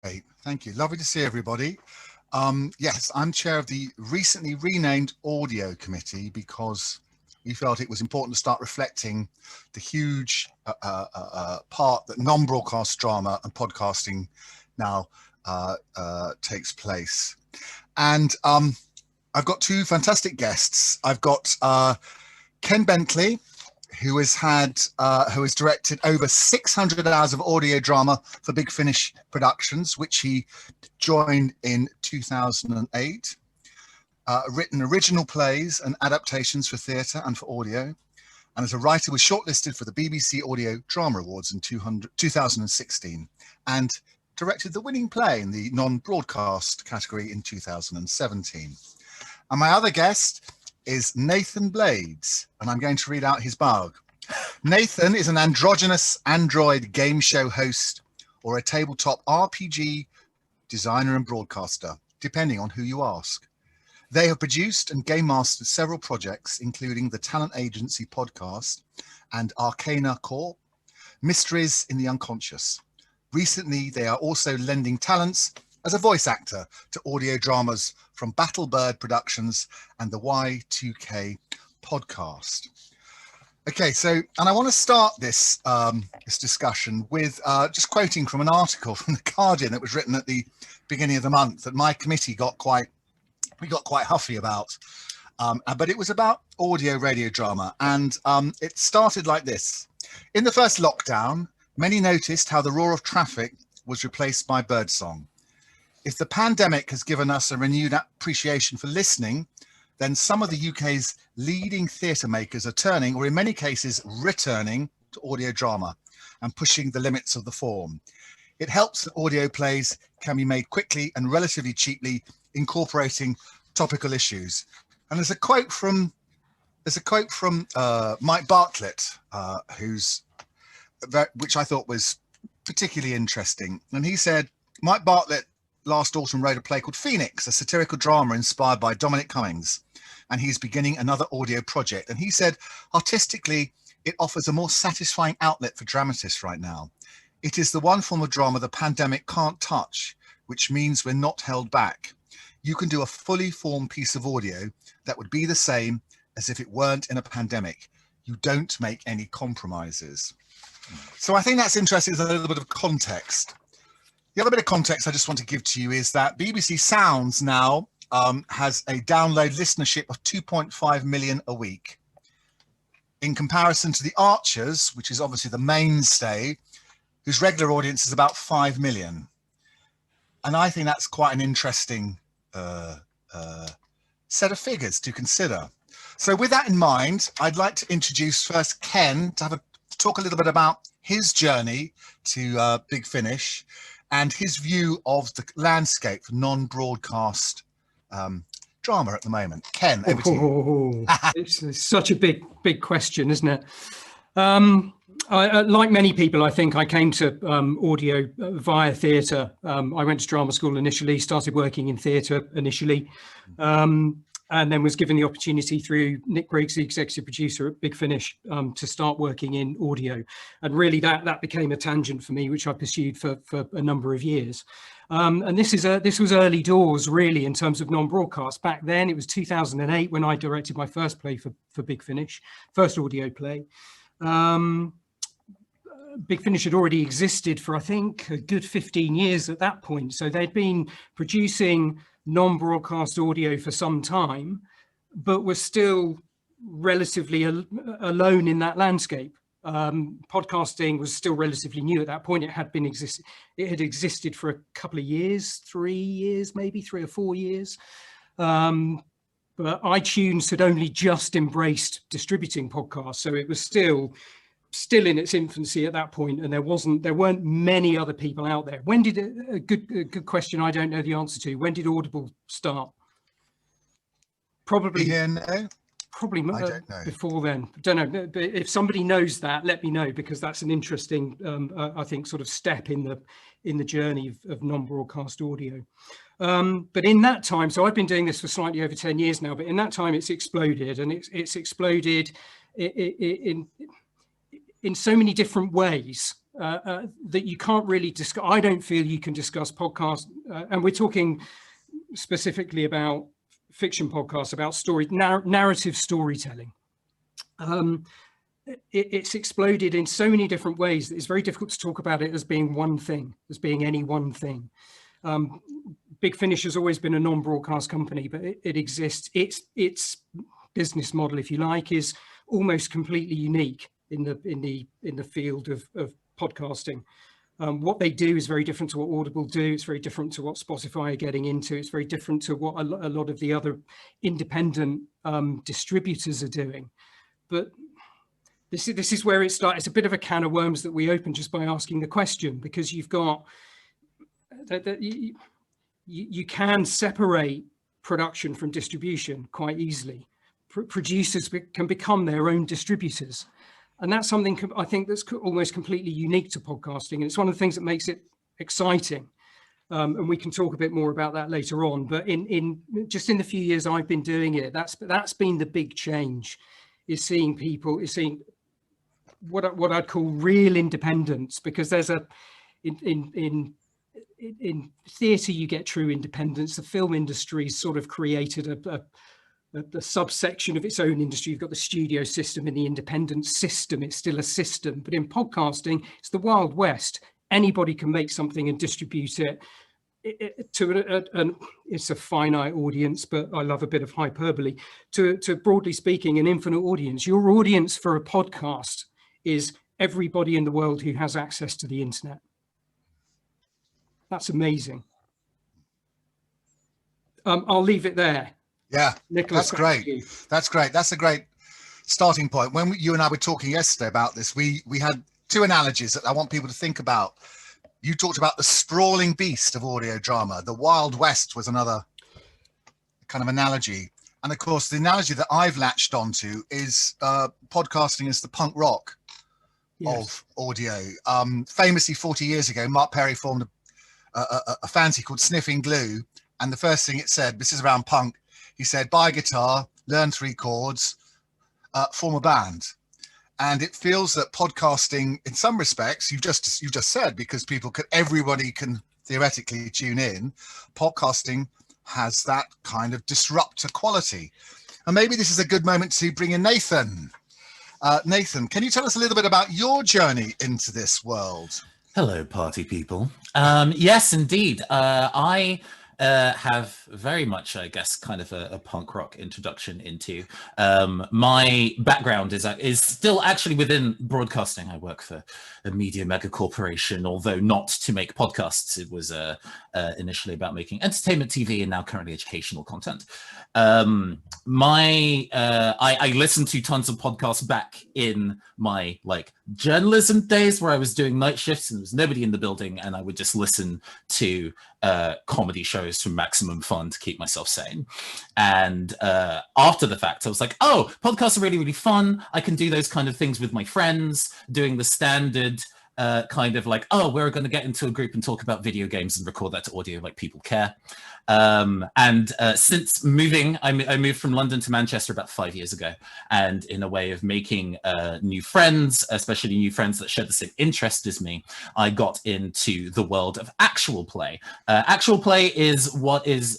Great, thank you. Lovely to see everybody. Yes, I'm chair of the recently renamed Audio Committee because we felt it was important to start reflecting the huge part that non-broadcast drama and podcasting now takes place. And I've got two fantastic guests. I've got Ken Bentley, who has directed over 600 hours of audio drama for Big Finish Productions, which he joined in 2008, written original plays and adaptations for theatre and for audio, and as a writer was shortlisted for the BBC Audio Drama Awards in 2016, and directed the winning play in the non-broadcast category in 2017. And my other guest is Nathan Blades, and I'm going to read out his bio. Nathan is an androgynous Android game show host or a tabletop RPG designer and broadcaster, depending on who you ask. They have produced and game mastered several projects, including the Talent Agency podcast and Arcana Corp, Mysteries in the Unconscious. Recently, they are also lending talents as a voice actor to audio dramas from Battlebird Productions and the Y2K podcast. Okay, and I want to start this discussion with just quoting from an article from The Guardian that was written at the beginning of the month that my committee got quite huffy about. But it was about audio radio drama, and it started like this. In the first lockdown, many noticed how the roar of traffic was replaced by birdsong. If the pandemic has given us a renewed appreciation for listening, then some of the UK's leading theatre makers are turning, or in many cases returning, to audio drama and pushing the limits of the form. It helps that audio plays can be made quickly and relatively cheaply, incorporating topical issues. And there's a quote from Mike Bartlett, which I thought was particularly interesting. And he said, Mike Bartlett last autumn wrote a play called Phoenix, a satirical drama inspired by Dominic Cummings, and he's beginning another audio project. And he said, artistically, it offers a more satisfying outlet for dramatists right now. It is the one form of drama the pandemic can't touch, which means we're not held back. You can do a fully formed piece of audio that would be the same as if it weren't in a pandemic. You don't make any compromises. So I think that's interesting as a little bit of context. The other bit of context I just want to give to you is that BBC Sounds now has a download listenership of 2.5 million a week. In comparison to The Archers, which is obviously the mainstay, whose regular audience is about 5 million. And I think that's quite an interesting set of figures to consider. So with that in mind, I'd like to introduce first Ken to talk a little bit about his journey to Big Finish and his view of the landscape for non-broadcast drama at the moment. Ken, over to you. It's such a big question, isn't it? Like many people, I think I came to audio via theatre. I went to drama school initially, started working in theatre initially, and then was given the opportunity through Nick Briggs, the executive producer at Big Finish, to start working in audio. And really that became a tangent for me, which I pursued for a number of years. And this was early doors, really, in terms of non-broadcast. Back then, it was 2008 when I directed my first play for Big Finish, first audio play. Big Finish had already existed for, I think, a good 15 years at that point. So they'd been producing non-broadcast audio for some time, but were still relatively alone in that landscape. Podcasting was still relatively new at that point. It had existed for a couple of years, 3 years, maybe 3 or 4 years. But iTunes had only just embraced distributing podcasts, so it was still in its infancy at that point, and there weren't many other people out there. When did a good question I don't know the answer to? When did Audible start? Probably I don't know. Before then. Don't know. But if somebody knows that, let me know, because that's an interesting, I think, sort of step in the journey of non-broadcast audio. But in that time, so I've been doing this for slightly over 10 years now, but in that time it's exploded, and it's exploded in so many different ways. that you can't really discuss. I don't feel you can discuss podcasts, and we're talking specifically about fiction podcasts, about narrative storytelling. It's exploded in so many different ways that it's very difficult to talk about it as being one thing, as being any one thing. Big Finish has always been a non-broadcast company, but it exists. Its business model, if you like, is almost completely unique in the field of podcasting. What they do is very different to what Audible do. It's very different to what Spotify are getting into. It's very different to what a lot of the other independent distributors are doing. But this is where it starts. It's a bit of a can of worms that we open just by asking the question, because you've got you can separate production from distribution quite easily. Producers can become their own distributors. And that's something I think that's almost completely unique to podcasting. And it's one of the things that makes it exciting. And we can talk a bit more about that later on. But in just in the few years I've been doing it, that's been the big change, is seeing what I'd call real independence, because there's in theatre you get true independence. The film industry sort of created a subsection of its own industry. You've got the studio system and the independent system. It's still a system, but in podcasting, it's the Wild West. Anybody can make something and distribute it. It's a finite audience, but I love a bit of hyperbole. To broadly speaking, an infinite audience. Your audience for a podcast is everybody in the world who has access to the internet. That's amazing. I'll leave it there. Yeah, Nicholas, that's great. That's great. That's a great starting point. When you and I were talking yesterday about this, we had two analogies that I want people to think about. You talked about the sprawling beast of audio drama. The Wild West was another kind of analogy. And of course, the analogy that I've latched onto is podcasting is the punk rock of audio. Famously, 40 years ago, Mark Perry formed a fanzine called Sniffing Glue. And the first thing it said, this is around punk, he said, buy a guitar, learn 3 chords, form a band. And it feels that podcasting, in some respects, you just said, because everybody can theoretically tune in, podcasting has that kind of disruptor quality. And maybe this is a good moment to bring in Nathan. Nathan, can you tell us a little bit about your journey into this world? Hello, party people. Yes, indeed. I have very much, I guess, kind of a punk rock introduction into. My background is still actually within broadcasting. I work for a media mega corporation, although not to make podcasts. It was initially about making entertainment TV and now currently educational content. I listened to tons of podcasts back in my journalism days where I was doing night shifts and there was nobody in the building, and I would just listen to comedy shows for maximum fun to keep myself sane. And after the fact, I was like, oh, podcasts are really, really fun. I can do those kind of things with my friends, doing the standard kind of oh, we're going to get into a group and talk about video games and record that to audio like people care. And since moving, I moved from London to Manchester about 5 years ago. And in a way of making new friends, especially new friends that share the same interest as me, I got into the world of actual play. Actual play is what is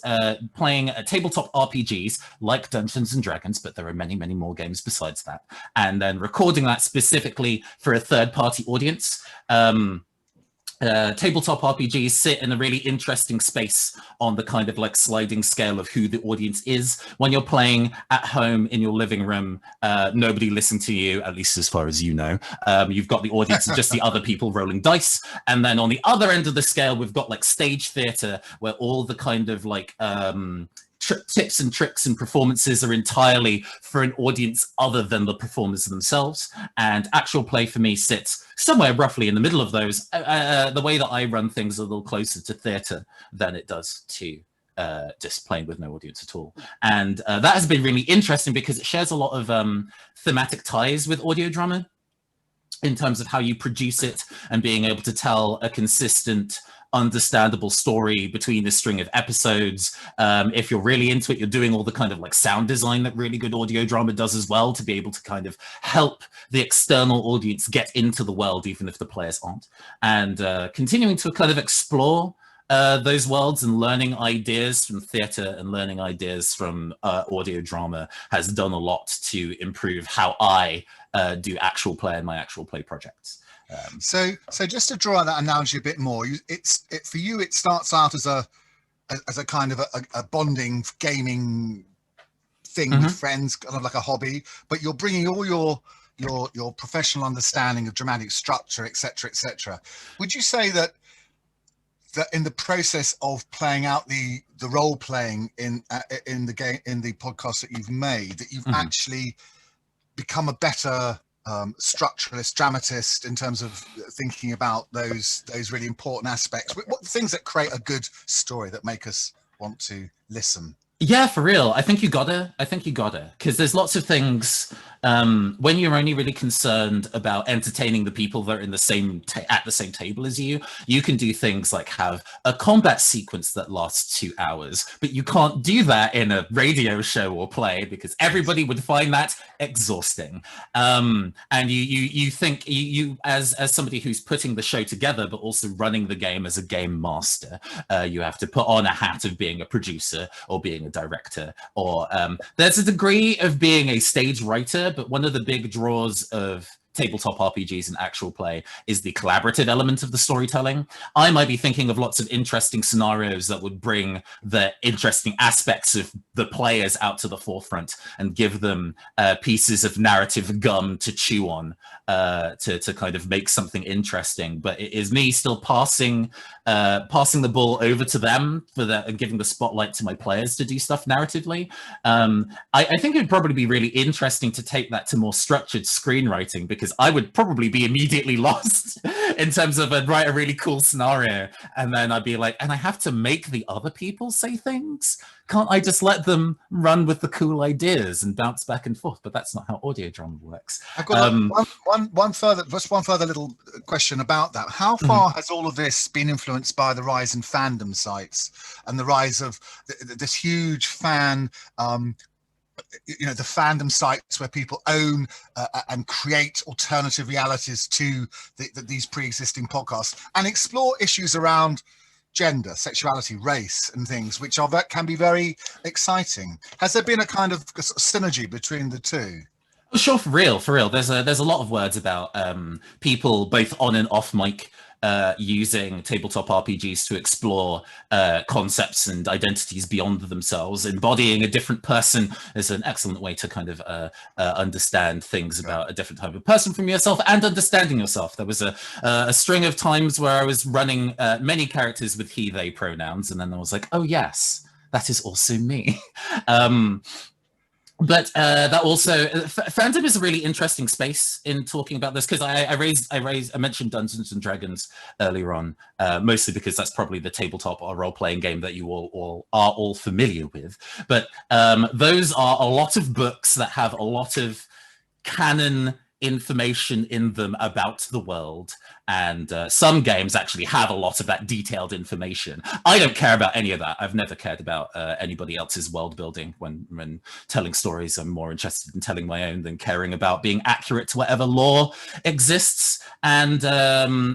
playing tabletop RPGs like Dungeons and Dragons, but there are many, many more games besides that. And then recording that specifically for a third-party audience. Tabletop RPGs sit in a really interesting space on the kind of sliding scale of who the audience is. When you're playing at home in your living room, nobody listening to you, at least as far as you know. You've got the audience and just the other people rolling dice. And then on the other end of the scale, we've got stage theater, where all the kind of tips and tricks and performances are entirely for an audience other than the performers themselves. And actual play for me sits somewhere roughly in the middle of those. The way that I run things a little closer to theatre than it does to just playing with no audience at all. And that has been really interesting because it shares a lot of thematic ties with audio drama in terms of how you produce it and being able to tell a consistent understandable story between a string of episodes. If you're really into it, you're doing all the kind of like sound design that really good audio drama does as well, to be able to kind of help the external audience get into the world, even if the players aren't. And continuing to kind of explore those worlds and learning ideas from theatre and learning ideas from audio drama has done a lot to improve how I do actual play in my actual play projects. So just to draw on that analogy a bit more, for you it starts out as a kind of a bonding gaming thing with friends, kind of like a hobby, but you're bringing all your professional understanding of dramatic structure, etc. Would you say that in the process of playing out the role playing in the game, in the podcast that you've made, that you've actually become a better structuralist, dramatist in terms of thinking about those really important aspects? What things that create a good story that make us want to listen? Yeah, for real. I think you gotta, because there's lots of things when you're only really concerned about entertaining the people that are in the same at the same table as you can do things like have a combat sequence that lasts 2 hours, but you can't do that in a radio show or play because everybody would find that exhausting. And you think you as somebody who's putting the show together but also running the game as a game master, you have to put on a hat of being a producer or being a director, or there's a degree of being a stage writer, but one of the big draws of tabletop RPGs and actual play is the collaborative element of the storytelling. I might be thinking of lots of interesting scenarios that would bring the interesting aspects of the players out to the forefront and give them pieces of narrative gum to chew on, to kind of make something interesting. But it is me still passing the ball over to them for that and giving the spotlight to my players to do stuff narratively. I think it'd probably be really interesting to take that to more structured screenwriting, because I would probably be immediately lost in terms of write a really cool scenario, and then I'd be like, and I have to make the other people say things? Can't I just let them run with the cool ideas and bounce back and forth? But that's not how audio drama works. I've got one further little question about that. How far has all of this been influenced by the rise in fandom sites and the rise of this huge fan the fandom sites where people own and create alternative realities to these pre-existing podcasts and explore issues around gender, sexuality, race, and things, which can be very exciting? Has there been a kind of synergy between the two? Sure, for real. There's a lot of words about people both on and off mic using tabletop RPGs to explore concepts and identities beyond themselves. Embodying a different person is an excellent way to kind of understand things about a different type of person from yourself and understanding yourself. There was a string of times where I was running many characters with he, they pronouns, and then I was like, oh yes, that is also me. But that also fandom is a really interesting space in talking about this, because I mentioned Dungeons and Dragons earlier on, mostly because that's probably the tabletop or role-playing game that you all are familiar with. But those are a lot of books that have a lot of canon information in them about the world, and some games actually have a lot of that detailed information. I don't care about any of that. I've never cared about anybody else's world building when telling stories. I'm more interested in telling my own than caring about being accurate to whatever lore exists. And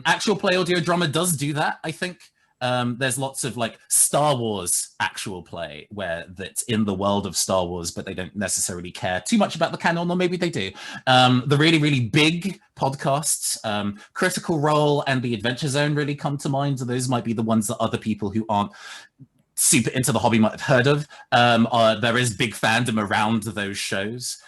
actual play audio drama does do that, I think. There's lots of like Star Wars actual play where that's in the world of Star Wars, but they don't necessarily care too much about the canon, or maybe they do. The really, really big podcasts, Critical Role and The Adventure Zone really come to mind. So those might be the ones that other people who aren't super into the hobby might have heard of. There is big fandom around those shows,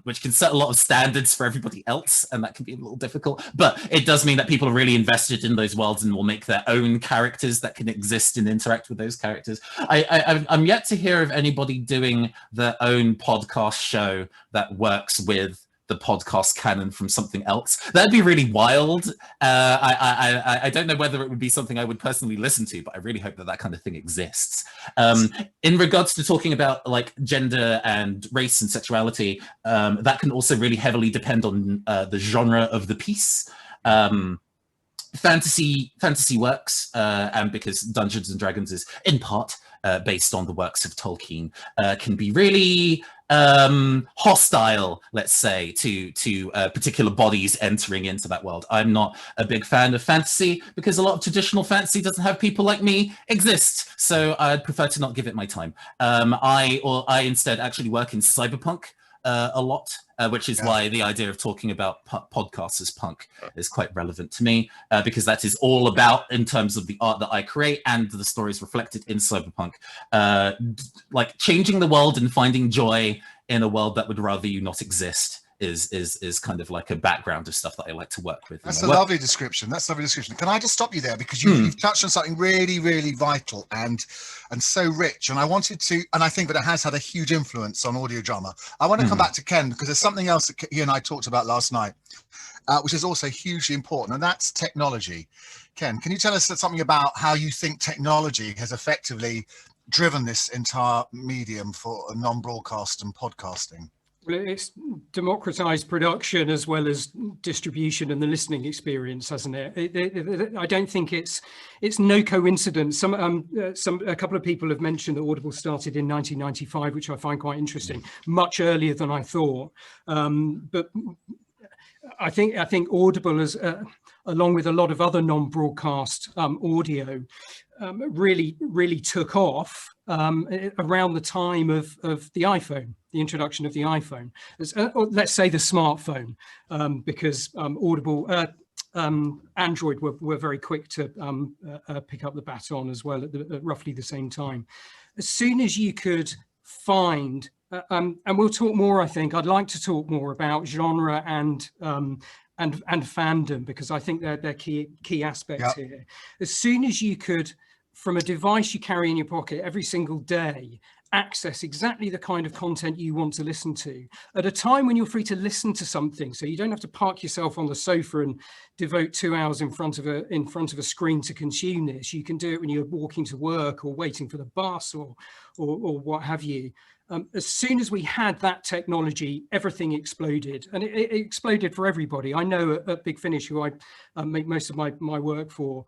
which can set a lot of standards for everybody else, and that can be a little difficult. But it does mean that people are really invested in those worlds and will make their own characters that can exist and interact with those characters. I'm yet to hear of anybody doing their own podcast show that works with the podcast canon from something else. That'd be really wild. I don't know whether it would be something I would personally listen to, but I really hope that that kind of thing exists. In regards to talking about like gender and race and sexuality, that can also really heavily depend on the genre of the piece. fantasy works, and because Dungeons and Dragons is in part based on the works of Tolkien, can be really hostile, let's say, to particular bodies entering into that world. I'm not a big fan of fantasy because a lot of traditional fantasy doesn't have people like me exist, so I'd prefer to not give it my time. I instead actually work in cyberpunk a lot, which is why the idea of talking about podcasts as punk is quite relevant to me, because that is all about, in terms of the art that I create and the stories reflected in cyberpunk, like changing the world and finding joy in a world that would rather you not exist is kind of like a background of stuff that I like to work with. That's a lovely description. That's a lovely description. Can I just stop you there, because you've touched on something really, really vital and so rich. And I wanted to, and I think that it has had a huge influence on audio drama. I want to come back to Ken, because there's something else that he and I talked about last night, which is also hugely important, and that's technology. Ken, can you tell us something about how you think technology has effectively driven this entire medium for non-broadcast and podcasting? Well, it's democratized production as well as distribution and the listening experience, hasn't it? I don't think it's no coincidence. A couple of people have mentioned that Audible started in 1995, which I find quite interesting, much earlier than I thought. But I think Audible has, along with a lot of other non-broadcast audio, really took off around the time of the iPhone, the introduction of the iPhone, or let's say the smartphone, because Audible, Android were very quick to pick up the baton as well at roughly the same time. As soon as you could find, and we'll talk more, I think, I'd like to talk more about genre and fandom, because I think they're key aspects here. As soon as you could, from a device you carry in your pocket every single day, access exactly the kind of content you want to listen to at a time when you're free to listen to something, so you don't have to park yourself on the sofa and devote 2 hours in front of a screen to consume this. You can do it when you're walking to work or waiting for the bus or what have you. As soon as we had that technology, everything exploded, and it exploded for everybody. I know at Big Finish, who I make most of my work for,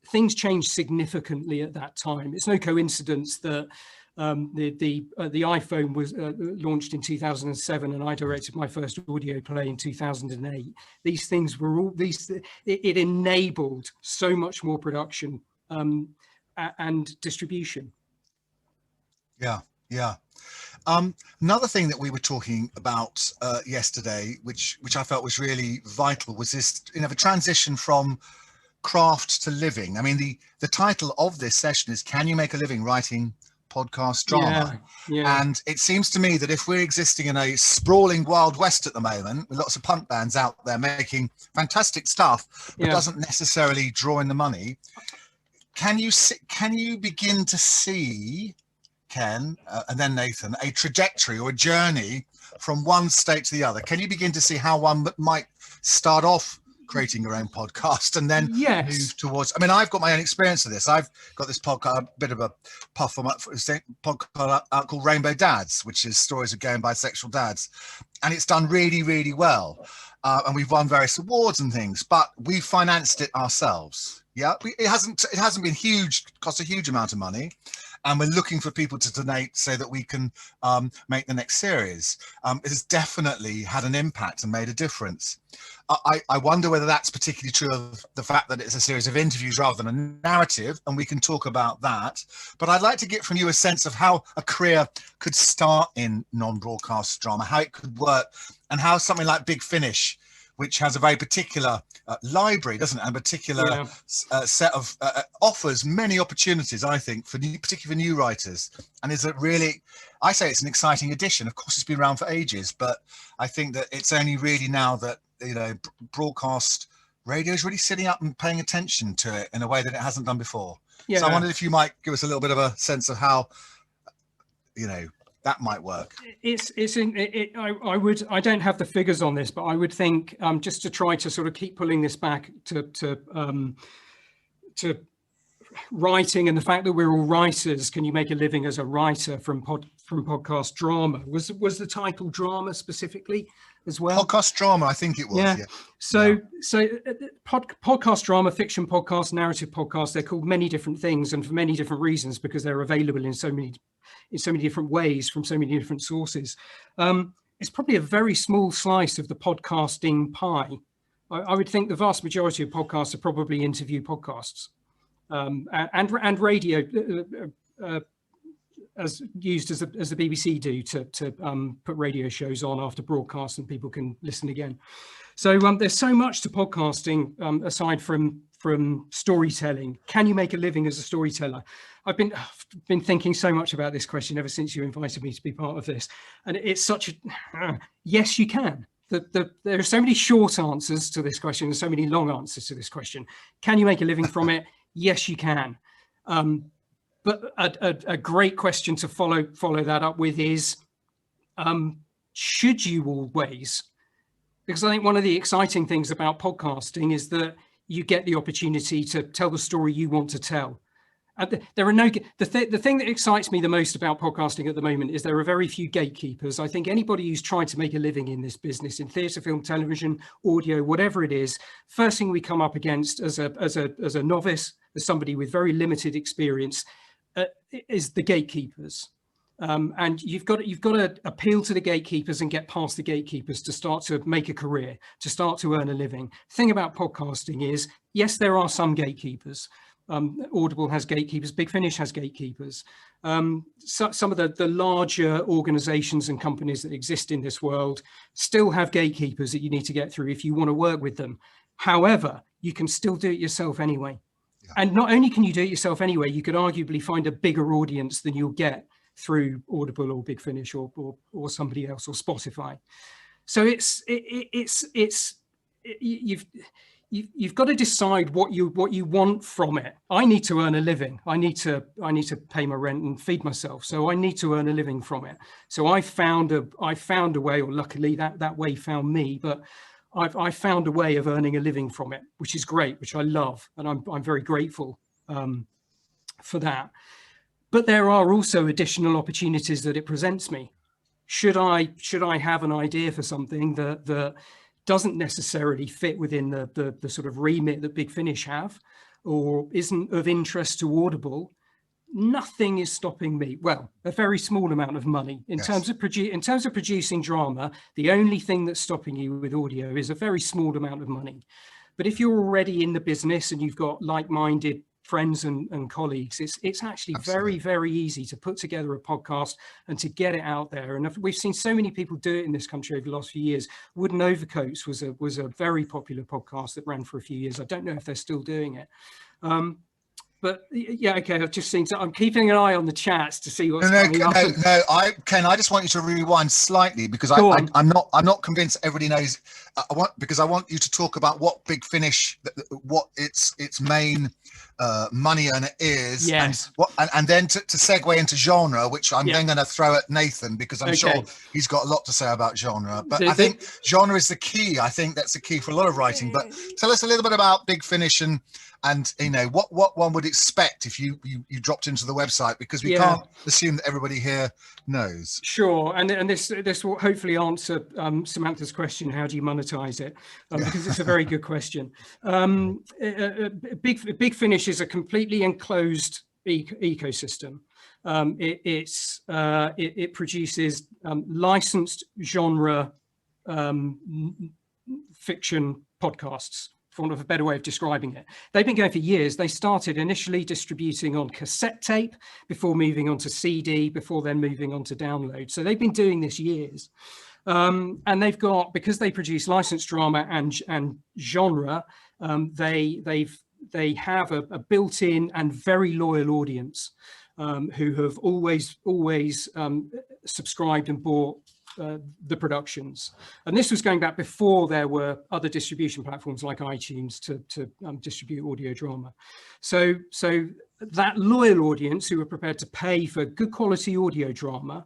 things changed significantly at that time. It's no coincidence that the iPhone was launched in 2007, and I directed my first audio play in 2008. These things were all it enabled so much more production and distribution. Yeah. Another thing that we were talking about yesterday, which I felt was really vital, was this, the transition from craft to living. I mean, the title of this session is "Can You Make a Living Writing Podcast Drama?" Yeah. And it seems to me that if we're existing in a sprawling Wild West at the moment, with lots of punk bands out there making fantastic stuff, but doesn't necessarily draw in the money, can you begin to see, Ken, and then Nathan, a trajectory or a journey from one state to the other? Can you begin to see how one might start off creating your own podcast and then move towards, I mean, I've got my own experience of this. I've got this podcast, a bit of a puff on my podcast out called Rainbow Dads, which is stories of gay and bisexual dads. And it's done really, really well. And we've won various awards and things, but we financed it ourselves. Yeah, it hasn't been huge, cost a huge amount of money. And we're looking for people to donate so that we can make the next series. It has definitely had an impact and made a difference. I wonder whether that's particularly true of the fact that it's a series of interviews rather than a narrative, and we can talk about that. But I'd like to get from you a sense of how a career could start in non-broadcast drama, how it could work, and how something like Big Finish, which has a very particular library, doesn't it? And a particular set of offers many opportunities, I think, particularly for new writers. And is it really, I say it's an exciting addition. Of course, it's been around for ages, but I think that it's only really now that, broadcast radio is really sitting up and paying attention to it in a way that it hasn't done before. So I wondered if you might give us a little bit of a sense of how, that might work. I don't have the figures on this, but I would think, just to try to sort of keep pulling this back to writing and the fact that we're all writers. Can you make a living as a writer from from podcast drama. Was the title drama specifically as well? Podcast drama, I think it was. Yeah. Yeah. So podcast drama, fiction podcast, narrative podcast, they're called many different things and for many different reasons, because they're available in so many different ways from so many different sources. It's probably a very small slice of the podcasting pie. I would think the vast majority of podcasts are probably interview podcasts, and radio, as used as the BBC do to put radio shows on after broadcast and people can listen again. So there's so much to podcasting aside from storytelling. Can you make a living as a storyteller? I've been thinking so much about this question ever since you invited me to be part of this, and it's such a yes, you can. There are so many short answers to this question and so many long answers to this question. Can you make a living from it? Yes, you can. But a great question to follow that up with is, should you always? Because I think one of the exciting things about podcasting is that you get the opportunity to tell the story you want to tell. There are the thing that excites me the most about podcasting at the moment is there are very few gatekeepers. I think anybody who's trying to make a living in this business, in theatre, film, television, audio, whatever it is, first thing we come up against as a novice, as somebody with very limited experience, is the gatekeepers. And you've got to appeal to the gatekeepers and get past the gatekeepers to start to make a career, to start to earn a living. The thing about podcasting is, yes, there are some gatekeepers. Audible has gatekeepers, Big Finish has gatekeepers. Some of the larger organizations and companies that exist in this world still have gatekeepers that you need to get through if you want to work with them. However, you can still do it yourself anyway. Yeah. And not only can you do it yourself anyway, you could arguably find a bigger audience than you'll get through Audible or Big Finish or somebody else or Spotify. So you've got to decide what you want from it. I need to earn a living. I need to pay my rent and feed myself. So I need to earn a living from it. So I found a way, or luckily that way found me, but I found a way of earning a living from it, which is great, which I love, and I'm very grateful for that. But there are also additional opportunities that it presents me. Should I have an idea for something that doesn't necessarily fit within the sort of remit that Big Finish have, or isn't of interest to Audible, nothing is stopping me. Well, a very small amount of money in terms of producing drama. The only thing that's stopping you with audio is a very small amount of money. But if you're already in the business and you've got like-minded friends and colleagues, it's actually very, very easy to put together a podcast and to get it out there. And we've seen so many people do it in this country over the last few years. Wooden Overcoats was a very popular podcast that ran for a few years. I don't know if they're still doing it. But yeah, okay, I've just seen, so I'm keeping an eye on the chats to see what's coming up. Ken, I just want you to rewind slightly, because I'm not convinced everybody knows. I want you to talk about what Big Finish, what its main money earner is, yes. and then to segue into genre, which I'm then going to throw at Nathan, because I'm sure he's got a lot to say about genre. But I think genre is the key. I think that's the key for a lot of writing. But tell us a little bit about Big Finish and you know what one would expect if you dropped into the website, because we can't assume that everybody here knows. Sure, and this will hopefully answer Samantha's question: how do you monetize it? Because it's a very good question. Big Finish is a completely enclosed ecosystem. It produces licensed genre fiction podcasts, for want of a better way of describing it. They've been going for years. They started initially distributing on cassette tape, before moving on to CD, before then moving on to download. So they've been doing this years. And they've got, because they produce licensed drama and genre, they have a built-in and very loyal audience who have always subscribed and bought the productions. And this was going back before there were other distribution platforms like iTunes to distribute audio drama. So that loyal audience who were prepared to pay for good quality audio drama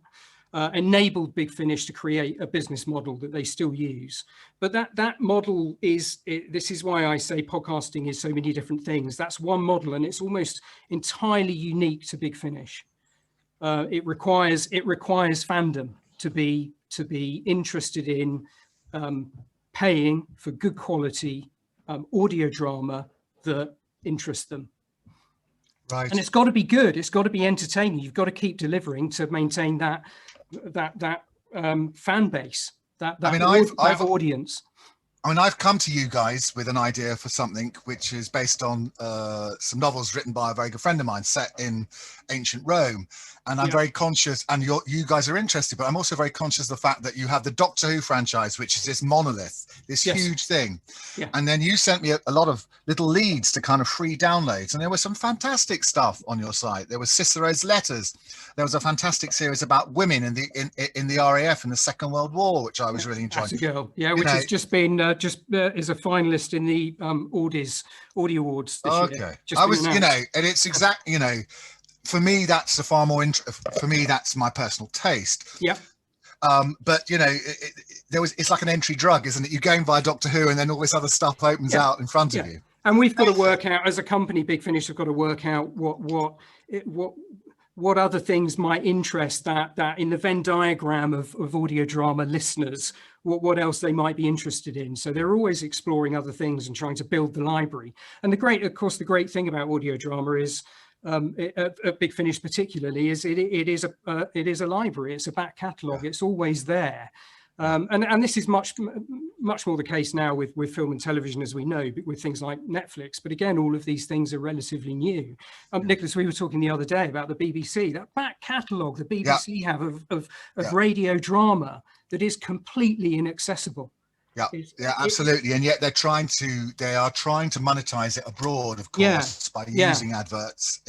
enabled Big Finish to create a business model that they still use. But that model this is why I say podcasting is so many different things. That's one model, and it's almost entirely unique to Big Finish. It requires fandom to be interested in paying for good quality audio drama that interests them. Right. And it's got to be good. It's got to be entertaining. You've got to keep delivering to maintain that fan base, that audience. I mean, I've come to you guys with an idea for something which is based on some novels written by a very good friend of mine set in ancient Rome. And I'm very conscious, and you guys are interested, but I'm also very conscious of the fact that you have the Doctor Who franchise, which is this monolith, this huge thing. Yeah. And then you sent me a lot of little leads to kind of free downloads. And there was some fantastic stuff on your site. There was Cicero's letters. There was a fantastic series about women in the RAF in the Second World War, which I was really enjoying. That's a girl. Yeah, which has just been is a finalist in the Audio Awards this year. I was, and it's exact, for me, that's a far more for me, that's my personal taste. Yeah. But it's like an entry drug, isn't it? You're going via Doctor Who, and then all this other stuff opens out in front of you. And we've got to work out, as a company, Big Finish have got to work out what other things might interest that in the Venn diagram of audio drama listeners, what else they might be interested in. So they're always exploring other things and trying to build the library. And the great thing about audio drama is, at Big Finish particularly, is it is a library. It's a back catalogue. It's always there. And this is much more the case now with film and television, as we know, with things like Netflix. But again, all of these things are relatively new. Nicholas, we were talking the other day about the BBC, that back catalogue the BBC have of radio drama that is completely inaccessible. Yeah, absolutely. And yet they are trying to monetize it abroad, of course, by using adverts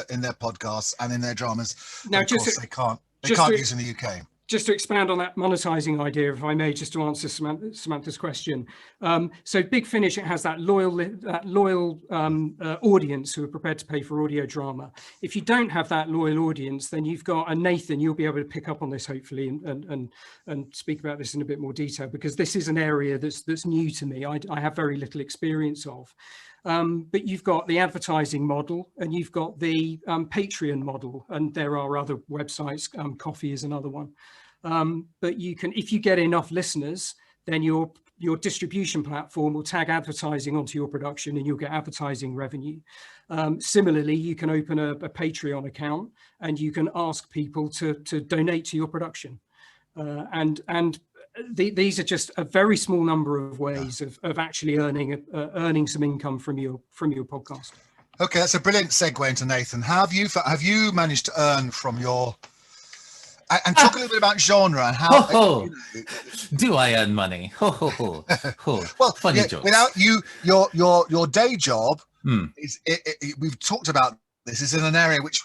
in their podcasts and in their dramas. Now, of course, they can't use in the UK. Just to expand on that monetizing idea, if I may, just to answer Samantha's question. So Big Finish, it has that loyal audience who are prepared to pay for audio drama. If you don't have that loyal audience, then you've got, and Nathan, you'll be able to pick up on this hopefully and speak about this in a bit more detail, because this is an area that's new to me. I have very little experience of. But you've got the advertising model, and you've got the Patreon model, and there are other websites. Coffee is another one. But you can, if you get enough listeners, then your distribution platform will tag advertising onto your production, and you'll get advertising revenue. Similarly, you can open a Patreon account, and you can ask people to donate to your production, these are just a very small number of ways of actually earning some income from your podcast. Okay, that's a brilliant segue into Nathan. Have you managed to earn from your and talk a little bit about genre and how do I earn money? Well, funny joke. Without your day job is we've talked about this, is in an area which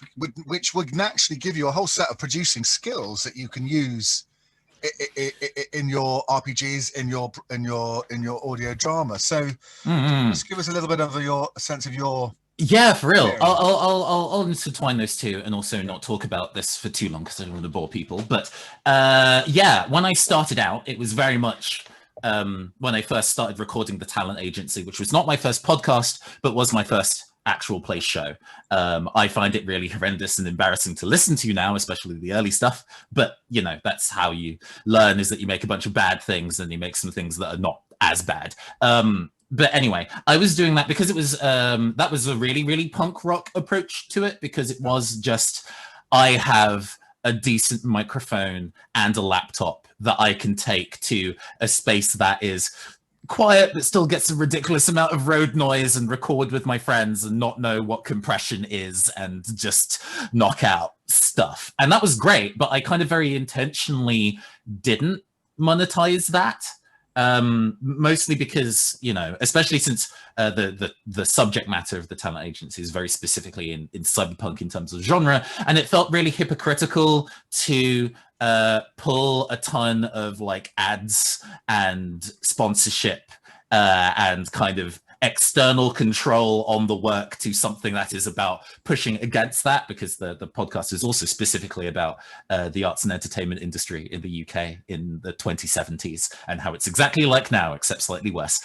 would naturally give you a whole set of producing skills that you can use in your RPGs, in your audio drama. So just give us a little bit of a sense of your. Yeah, for real. I'll intertwine those two and also not talk about this for too long because I don't want to bore people. But when I started out, it was very much when I first started recording the talent agency, which was not my first podcast, but was my first actual play show. I find it really horrendous and embarrassing to listen to now, especially the early stuff. But that's how you learn, is that you make a bunch of bad things and you make some things that are not as bad. But anyway, I was doing that because it was that was a really, really punk rock approach to it, because it was just, I have a decent microphone and a laptop that I can take to a space that is quiet but still gets a ridiculous amount of road noise, and record with my friends and not know what compression is and just knock out stuff. And that was great, but I kind of very intentionally didn't monetize that. Mostly because, especially since the subject matter of the talent agency is very specifically in cyberpunk in terms of genre, and it felt really hypocritical to pull a ton of like ads and sponsorship and kind of external control on the work to something that is about pushing against that, because the podcast is also specifically about the arts and entertainment industry in the UK in the 2070s and how it's exactly like now, except slightly worse.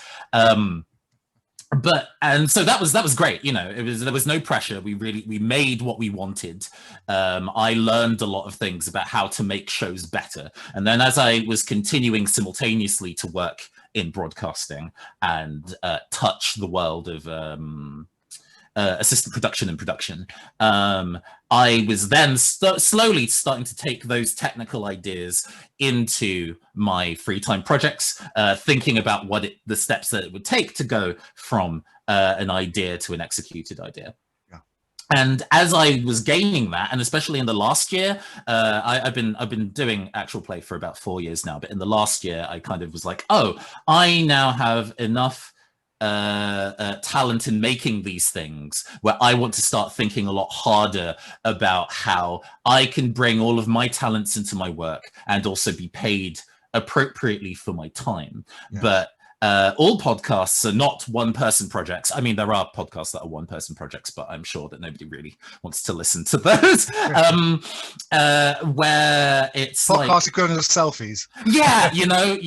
and so that was great. There was no pressure. We made what we wanted. I learned a lot of things about how to make shows better. And then as I was continuing simultaneously to work in broadcasting and touch the world of assistant production and production, I was then slowly starting to take those technical ideas into my free time projects, thinking about the steps that it would take to go from an idea to an executed idea. Yeah. And as I was gaining that, and especially in the last year, I've been doing actual play for about 4 years now, but in the last year, I kind of was like, oh, I now have enough talent in making these things where I want to start thinking a lot harder about how I can bring all of my talents into my work and also be paid appropriately for my time. Yeah. But all podcasts are not one-person projects. I mean, there are podcasts that are one-person projects, but I'm sure that nobody really wants to listen to those. Where it's podcasts equivalent of selfies. Yeah, you know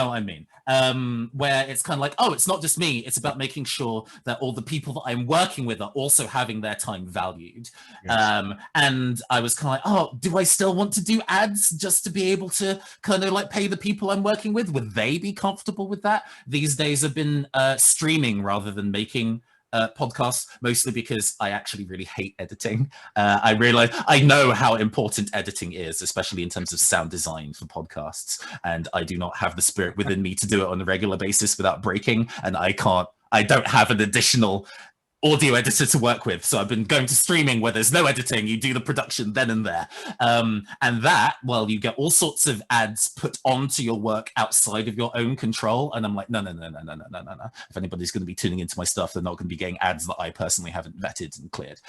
what I mean. Where it's kind of like, oh, it's not just me. It's about making sure that all the people that I'm working with are also having their time valued. Yes. And I was kind of like, oh, do I still want to do ads just to be able to kind of like pay the people I'm working with? Would they be comfortable with that? These days I've been streaming rather than making podcasts, mostly because I actually really hate editing. I realize I know how important editing is, especially in terms of sound design for podcasts, and I do not have the spirit within me to do it on a regular basis without breaking, and I don't have an additional audio editor to work with, so I've been going to streaming where there's no editing. You do the production then and there, and that, well, you get all sorts of ads put onto your work outside of your own control, and I'm like, no. If anybody's going to be tuning into my stuff, they're not going to be getting ads that I personally haven't vetted and cleared.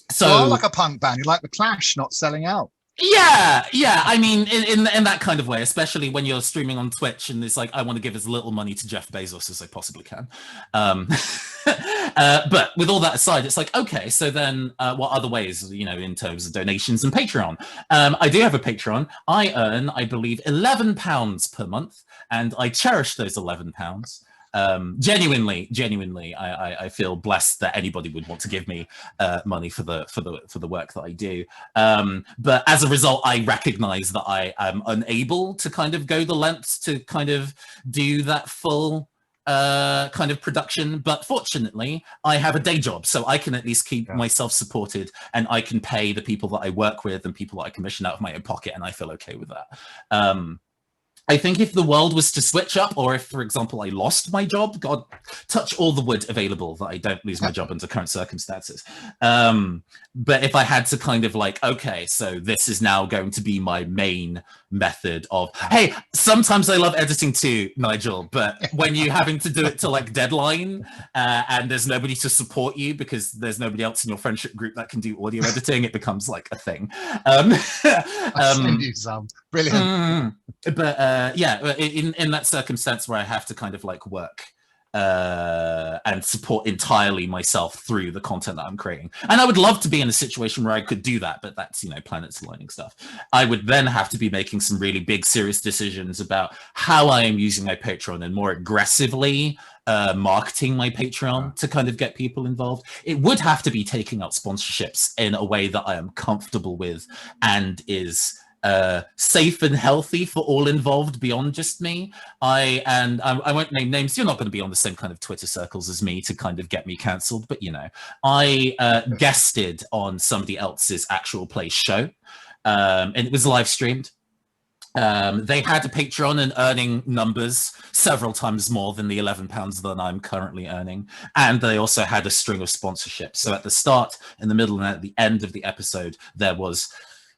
So you're like a punk band. You're like the Clash, not selling out. Yeah. I mean, in that kind of way, especially when you're streaming on Twitch and it's like, I want to give as little money to Jeff Bezos as I possibly can. But with all that aside, it's like, okay, so then what other ways, in terms of donations and Patreon? I do have a Patreon. I earn, I believe, £11 per month, and I cherish those £11. Genuinely, I feel blessed that anybody would want to give me money for the work that I do. But as a result, I recognize that I am unable to kind of go the lengths to kind of do that full kind of production. But fortunately, I have a day job, so I can at least keep myself supported, and I can pay the people that I work with and people that I commission out of my own pocket, and I feel okay with that. I think if the world was to switch up, or if, for example, I lost my job, God, touch all the wood available that I don't lose my job under current circumstances. But if I had to kind of like, okay, so this is now going to be my main method of, hey, sometimes I love editing too, Nigel, but when you're having to do it to like deadline and there's nobody to support you because there's nobody else in your friendship group that can do audio editing, it becomes like a thing. Brilliant. But in that circumstance where I have to kind of like work and support entirely myself through the content that I'm creating, and I would love to be in a situation where I could do that, but that's planets aligning stuff. I would then have to be making some really big serious decisions about how I am using my Patreon and more aggressively marketing my Patreon to kind of get people involved. It would have to be taking out sponsorships in a way that I am comfortable with and is safe and healthy for all involved beyond just me. I won't name names. You're not going to be on the same kind of Twitter circles as me to kind of get me cancelled, but I guested on somebody else's actual play show, and it was live streamed. They had a Patreon and earning numbers several times more than the £11 that I'm currently earning. And they also had a string of sponsorships. So at the start, in the middle, and at the end of the episode, there was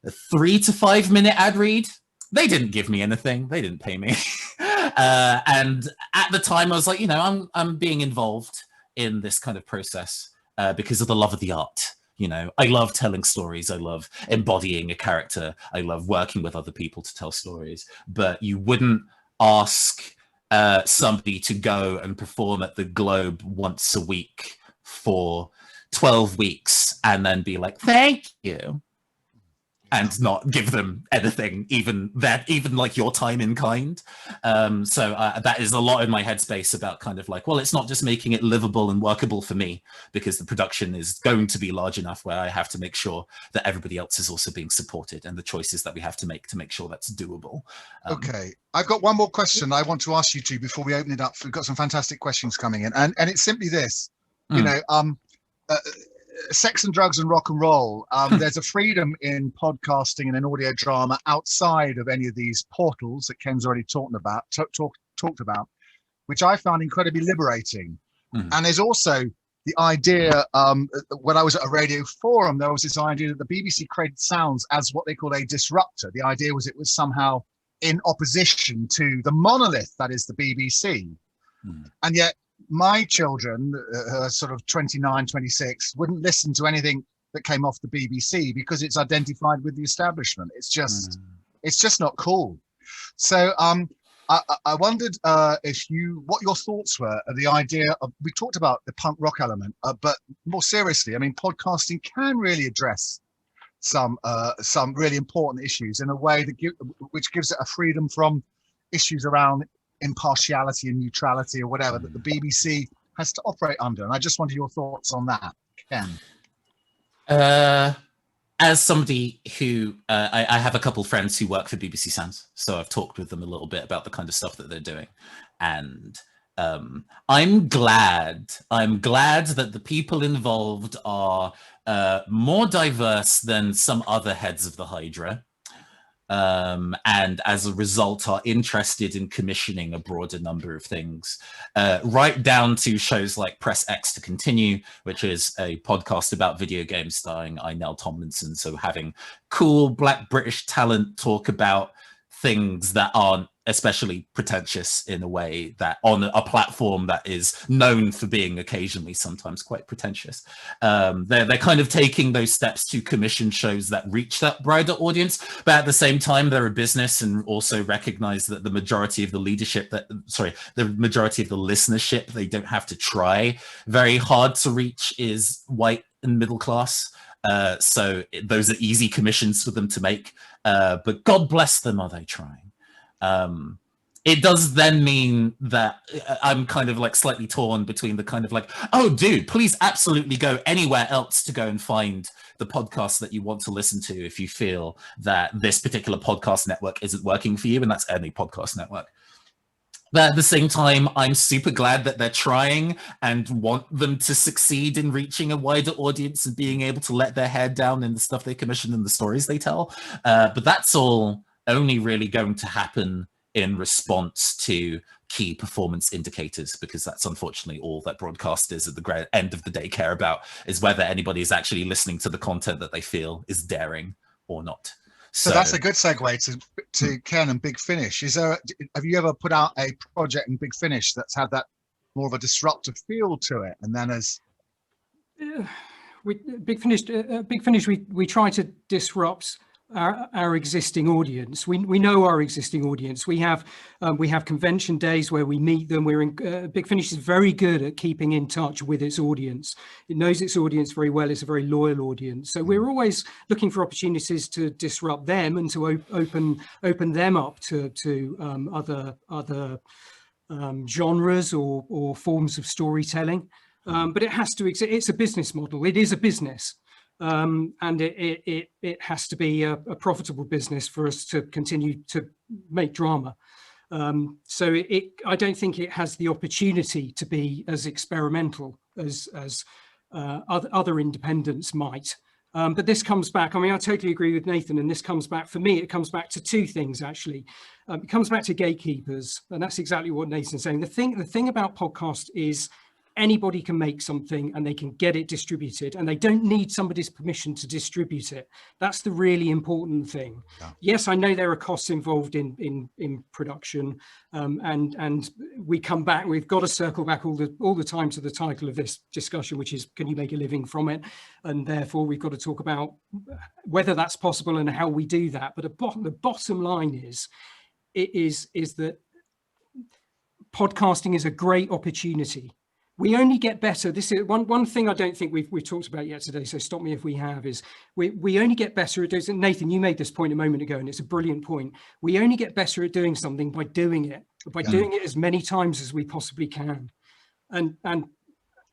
a 3 to 5 minute ad read. They didn't give me anything. They didn't pay me. And at the time I was like, I'm being involved in this kind of process because of the love of the art. I love telling stories. I love embodying a character. I love working with other people to tell stories. But you wouldn't ask somebody to go and perform at the Globe once a week for 12 weeks and then be like, thank you. and not give them anything, even like your time in kind. So that is a lot in my headspace about kind of like, well, it's not just making it livable and workable for me, because the production is going to be large enough where I have to make sure that everybody else is also being supported, and the choices that we have to make sure that's doable. Okay, I've got one more question I want to ask you two before we open it up. We've got some fantastic questions coming in, and it's simply this, you know, sex and drugs and rock and roll. There's a freedom in podcasting and in audio drama outside of any of these portals that Ken's already talked about, which I found incredibly liberating. And there's also the idea, when I was at a radio forum, there was this idea that the BBC created sounds as what they call a disruptor. The idea was it was somehow in opposition to the monolith that is the BBC. And yet my children, sort of 29, 26, wouldn't listen to anything that came off the BBC because it's identified with the establishment. It's just not cool. So I wondered what your thoughts were of the idea of, we talked about the punk rock element, but more seriously, I mean, podcasting can really address some really important issues in a way that which gives it a freedom from issues around impartiality and neutrality or whatever that the BBC has to operate under. And I just wanted your thoughts on that, Ken. As somebody who I have a couple of friends who work for BBC Sounds, so I've talked with them a little bit about the kind of stuff that they're doing, and I'm glad that the people involved are more diverse than some other heads of the Hydra. And as a result are interested in commissioning a broader number of things, right down to shows like Press X to Continue, which is a podcast about video games starring Inell Tomlinson. So having cool Black British talent talk about things that aren't especially pretentious in a way that on a platform that is known for being occasionally sometimes quite pretentious. They're kind of taking those steps to commission shows that reach that broader audience, but at the same time they're a business and also recognize that the majority of the listenership they don't have to try very hard to reach is white and middle class. So those are easy commissions for them to make, but God bless them, are they trying? It does then mean that I'm kind of like slightly torn between the kind of like, oh, dude, please absolutely go anywhere else to go and find the podcast that you want to listen to if you feel that this particular podcast network isn't working for you, and that's any podcast network. But at the same time, I'm super glad that they're trying and want them to succeed in reaching a wider audience and being able to let their hair down in the stuff they commission and the stories they tell. But that's all only really going to happen in response to key performance indicators, because that's unfortunately all that broadcasters at the end of the day care about, is whether anybody is actually listening to the content that they feel is daring or not. So that's a good segue to Ken and Big Finish. Have you ever put out a project in Big Finish that's had that more of a disruptive feel to it? And then Big Finish, we try to disrupt our existing audience. We know our existing audience. We have convention days where we meet them. Big Finish is very good at keeping in touch with its audience. It knows its audience very well. It's a very loyal audience. So we're always looking for opportunities to disrupt them and to open them up to other genres or forms of storytelling. But it has to exist. It's a business model. It is a business. And it has to be a profitable business for us to continue to make drama. So I don't think it has the opportunity to be as experimental as other independents might. But this comes back, I mean, I totally agree with Nathan, and this comes back, for me, it comes back to two things, actually. It comes back to gatekeepers, and that's exactly what Nathan's saying. The thing about podcast is anybody can make something and they can get it distributed, and they don't need somebody's permission to distribute it. That's the really important thing. Yeah. Yes, I know there are costs involved in production, and we've got to circle back all the time to the title of this discussion, which is, can you make a living from it? And therefore we've got to talk about whether that's possible and how we do that. But the bottom line is that podcasting is a great opportunity we only get better. This is one thing I don't think we've talked about yet today, so stop me if we have, is we only get better at doing. Nathan, you made this point a moment ago, and it's a brilliant point. We only get better at doing something by doing it, doing it as many times as we possibly can. And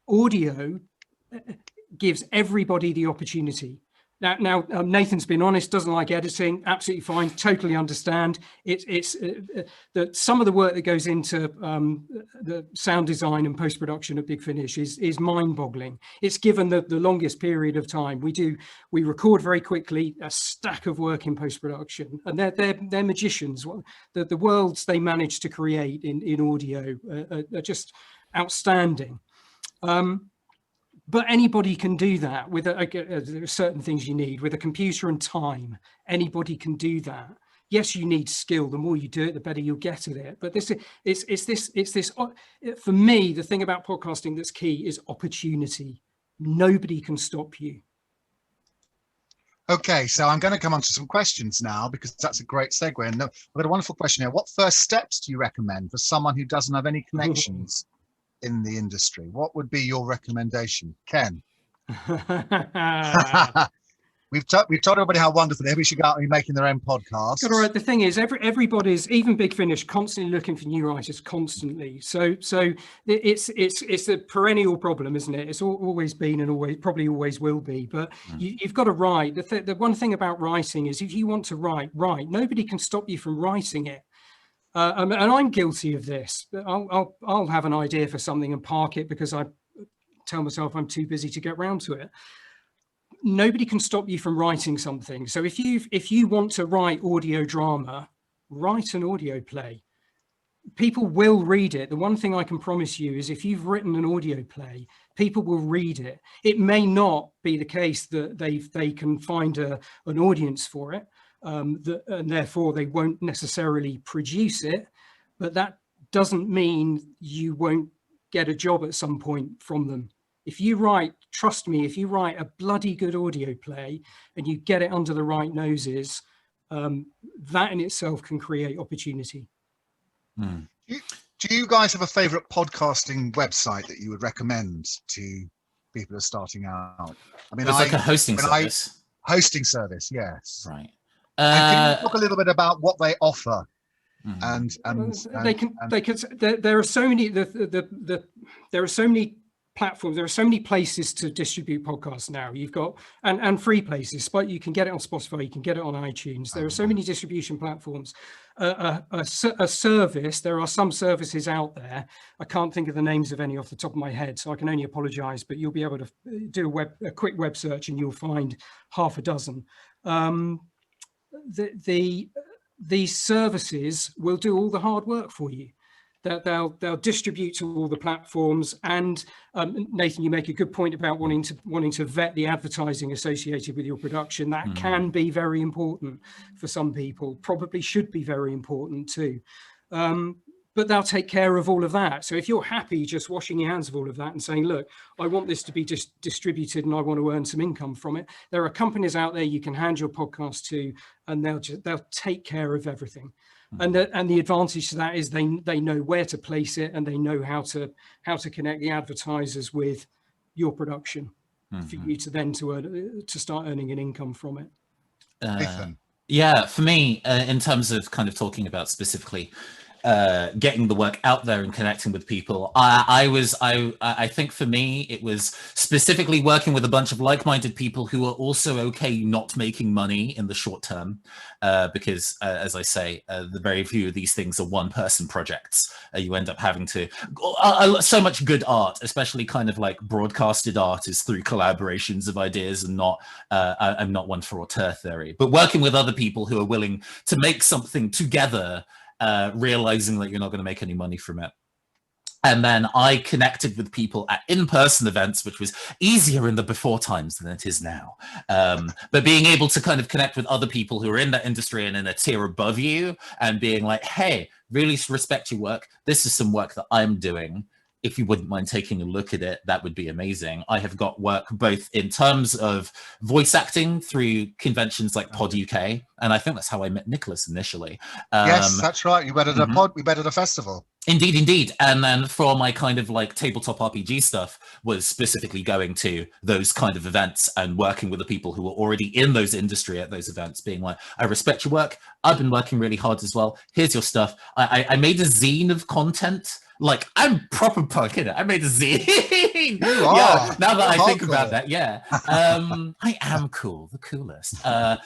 audio gives everybody the opportunity. Now, Nathan's been honest, doesn't like editing, absolutely fine, totally understand. It's that some of the work that goes into the sound design and post-production at Big Finish is mind-boggling. It's given the longest period of time. We record very quickly, a stack of work in post-production, and they're magicians. The worlds they manage to create in audio are just outstanding. But anybody can do that with there are certain things you need with a computer and time. Anybody can do that. Yes, you need skill. The more you do it, the better you'll get at it. But it's this. For me, the thing about podcasting that's key is opportunity. Nobody can stop you. Okay, so I'm going to come on to some questions now, because that's a great segue. And I've got a wonderful question here. What first steps do you recommend for someone who doesn't have any connections in the industry? What would be your recommendation, Ken? We've told everybody how wonderful everybody should go out and be making their own podcasts. All right. The thing is, everybody's, even Big Finish, constantly looking for new writers, constantly. So it's a perennial problem, isn't it? It's always been and probably always will be. But you've got to write. The one thing about writing is, if you want to write. Nobody can stop you from writing it. And I'm guilty of this. I'll have an idea for something and park it because I tell myself I'm too busy to get round to it. Nobody can stop you from writing something. So if you want to write audio drama, write an audio play. People will read it. The one thing I can promise you is, if you've written an audio play, people will read it. It may not be the case that they can find an audience for it. And therefore they won't necessarily produce it, but that doesn't mean you won't get a job at some point from them. If you write, trust me, if you write a bloody good audio play and you get it under the right noses, that in itself can create opportunity. Do you guys have a favorite podcasting website that you would recommend to people who are starting out? I mean, it's like a hosting service. Hosting service, yes. Right. Can you talk a little bit about what they offer? And there are so many there are so many platforms, there are so many places to distribute podcasts now. You've got and free places, but you can get it on Spotify, you can get it on iTunes. There are so many distribution platforms. A service, there are some services out there. I can't think of the names of any off the top of my head, so I can only apologize, but you'll be able to do a quick web search and you'll find half a dozen. These services will do all the hard work for you. They'll distribute to all the platforms. And Nathan, you make a good point about wanting to vet the advertising associated with your production. That can be very important for some people. Probably should be very important too. But they'll take care of all of that. So if you're happy just washing your hands of all of that and saying, look, I want this to be just distributed and I want to earn some income from it, there are companies out there you can hand your podcast to, and they'll take care of everything. And the advantage to that is they know where to place it, and they know how to connect the advertisers with your production for you to then to start earning an income from it. Yeah, for me, in terms of kind of talking about specifically getting the work out there and connecting with people, I think for me it was specifically working with a bunch of like-minded people who are also okay not making money in the short term, because as I say, the very few of these things are one-person projects. You end up having to so much good art, especially kind of like broadcasted art, is through collaborations of ideas, and not I'm not one for auteur theory, but working with other people who are willing to make something together, realizing that you're not going to make any money from it. And then I connected with people at in-person events, which was easier in the before times than it is now. But being able to kind of connect with other people who are in that industry and in a tier above you, and being like, hey, really respect your work. This is some work that I'm doing. If you wouldn't mind taking a look at it, that would be amazing. I have got work both in terms of voice acting through conventions like Pod UK, and I think that's how I met Nicholas initially. Yes, that's right. You met at a pod. We met at a festival. Indeed, indeed. And then for my kind of like tabletop RPG stuff was specifically going to those kind of events and working with the people who were already in those industry at those events, being like, I respect your work. I've been working really hard as well. Here's your stuff. I made a zine of content. Like, I'm proper punk, innit? I made a zine. Yeah, now that I think about that, yeah. I am cool, the coolest. And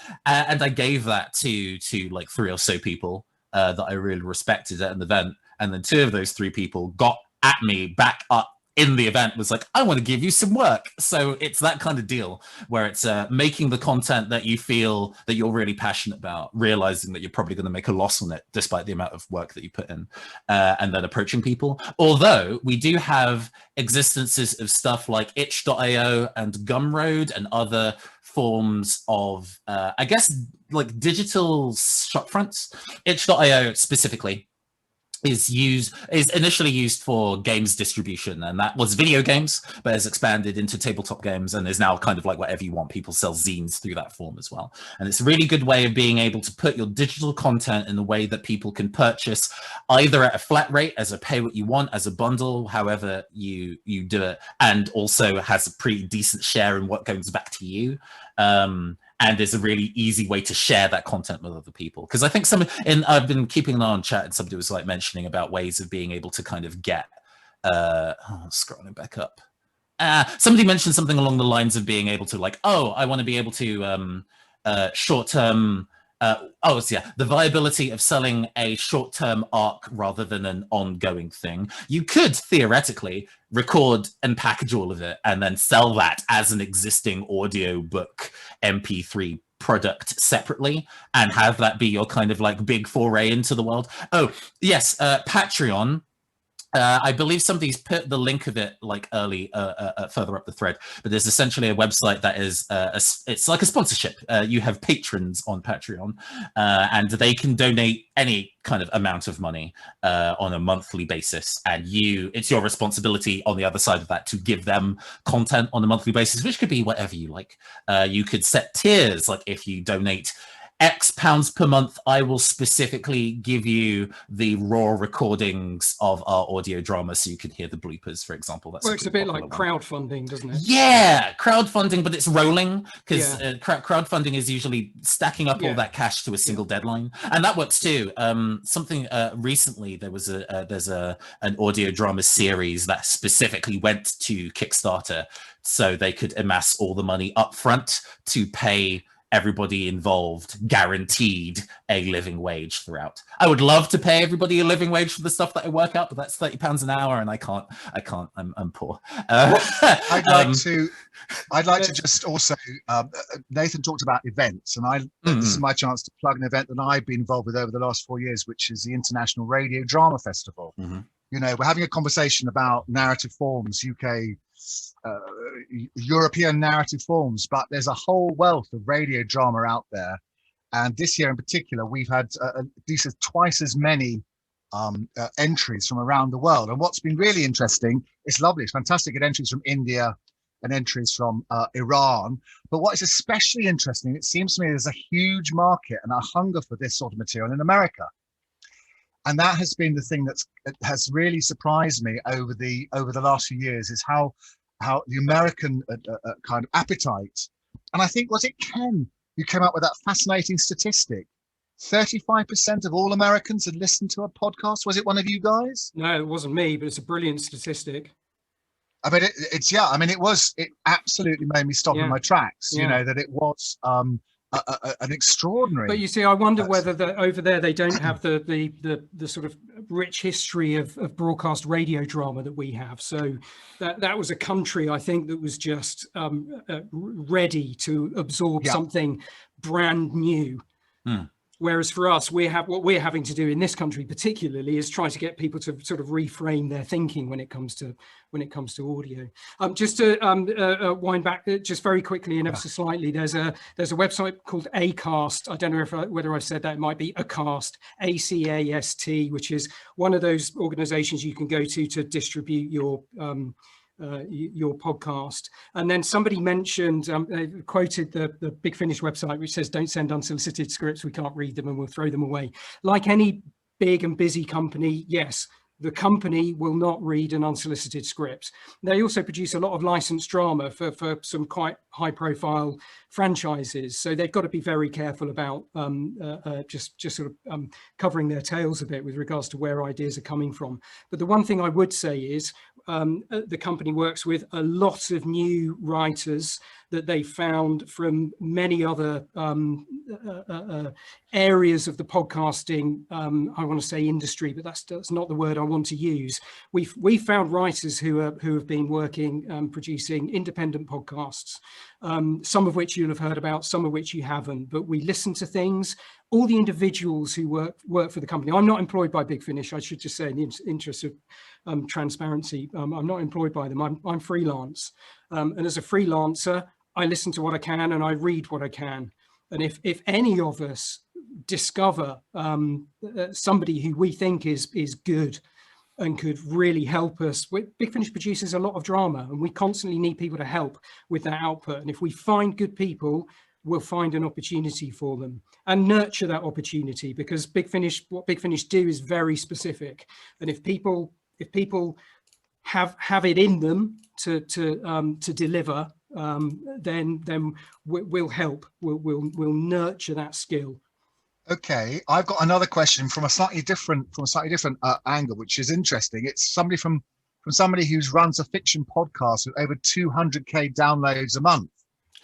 I gave that to like 3 or so people that I really respected at an event. And then 2 of those 3 people got at me back up in the event, was like, I want to give you some work. So it's that kind of deal where it's making the content that you feel that you're really passionate about, realizing that you're probably going to make a loss on it despite the amount of work that you put in, and then approaching people. Although we do have existences of stuff like itch.io and Gumroad and other forms of, I guess, like digital shopfronts. Itch.io specifically is initially used for games distribution, and that was video games, but has expanded into tabletop games and is now kind of like whatever you want. People sell zines through that form as well, and it's a really good way of being able to put your digital content in a way that people can purchase either at a flat rate as a pay what you want, as a bundle, however you do it, and also has a pretty decent share in what goes back to you. And is a really easy way to share that content with other people. Because I think I've been keeping an eye on chat, and somebody was like mentioning about ways of being able to kind of get, scrolling back up. Somebody mentioned something along the lines of being able to like, oh, I want to be able to short-term, the viability of selling a short-term arc rather than an ongoing thing. You could theoretically record and package all of it and then sell that as an existing audio book MP3 product separately and have that be your kind of like big foray into the world. Oh, yes, Patreon. I believe somebody's put the link of it like early, further up the thread, but there's essentially a website that is, it's like a sponsorship. You have patrons on Patreon, and they can donate any kind of amount of money on a monthly basis, and it's your responsibility on the other side of that to give them content on a monthly basis, which could be whatever you like. You could set tiers, like if you donate X pounds per month, I will specifically give you the raw recordings of our audio drama so you can hear the bloopers, for example. That's works a bit like crowdfunding, doesn't it? Yeah, crowdfunding, but it's rolling, because crowdfunding is usually stacking up all that cash to a single deadline, and that works too. Something recently, there's an audio drama series that specifically went to Kickstarter so they could amass all the money up front to pay everybody involved guaranteed a living wage throughout. I would love to pay everybody a living wage for the stuff that I work out, but that's £30 an hour, and I can't. I'm poor. I'd like to just also. Nathan talked about events, and this is my chance to plug an event that I've been involved with over the last 4 years, which is the International Radio Drama Festival. You know, we're having a conversation about narrative forms, UK. European narrative forms, but there's a whole wealth of radio drama out there, and this year in particular we've had twice as many entries from around the world. And what's been really interesting, it's lovely, it's fantastic, at entries from India and entries from Iran, but what is especially interesting, it seems to me there's a huge market and a hunger for this sort of material in America. And that has been the thing that has really surprised me over the last few years, is how the American kind of appetite. And I think, was it Ken who came up with that fascinating statistic? 35% of all Americans had listened to a podcast. Was it one of you guys? No, it wasn't me, but it's a brilliant statistic. I mean, it absolutely made me stop in my tracks, you know, that it was an extraordinary. But you see, I wonder whether over there they don't have the sort of rich history of broadcast radio drama that we have. So that was a country, I think, that was just ready to absorb something brand new. Whereas for us, what we're having to do in this country particularly is try to get people to sort of reframe their thinking when it comes to audio. Just to wind back just very quickly and ever so slightly, there's a website called Acast. I don't know whether I've said that. It might be Acast, ACAST, which is one of those organizations you can go to distribute your podcast. And then somebody mentioned, quoted the Big Finish website, which says, don't send unsolicited scripts, we can't read them and we'll throw them away. Like any big and busy company, yes, The company will not read an unsolicited script. They also produce a lot of licensed drama for some quite high profile franchises. So they've got to be very careful about just sort of covering their tails a bit with regards to where ideas are coming from. But the one thing I would say is the company works with a lot of new writers that they found from many other areas of the podcasting, I want to say industry, but that's not the word I want to use. We've found writers who have been working, producing independent podcasts, some of which you'll have heard about, some of which you haven't, but we listen to things. All the individuals who work for the company. I'm not employed by Big Finish. I should just say, in the interest of transparency, I'm not employed by them. I'm freelance, and as a freelancer, I listen to what I can and I read what I can. And if any of us discover somebody who we think is good and could really help us, Big Finish produces a lot of drama, and we constantly need people to help with that output. And if we find good people, we'll find an opportunity for them and nurture that opportunity, because what Big Finish do is very specific. And if people have it in them to deliver, then we'll help. We'll nurture that skill. Okay, I've got another question from a slightly different angle, which is interesting. It's somebody from somebody who runs a fiction podcast with over 200k downloads a month.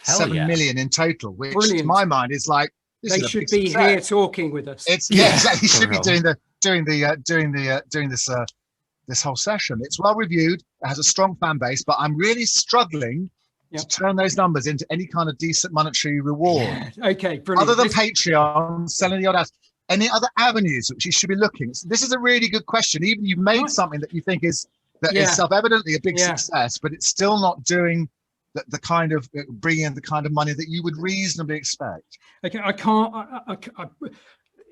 Hell 7 yeah. million in total, which Brilliant. to my mind is like, They should be here talking with us. It's Yeah, exactly. for Should be real. doing this whole session. It's well reviewed. It has a strong fan base, but I'm really struggling to turn those numbers into any kind of decent monetary reward. Yeah. Okay, brilliant. Other than Patreon, selling the odd ads, any other avenues which you should be looking? This is a really good question. Even you've made something that you think is self-evidently a big success, but it's still not doing the kind of bringing in the kind of money that you would reasonably expect. Okay, I can't.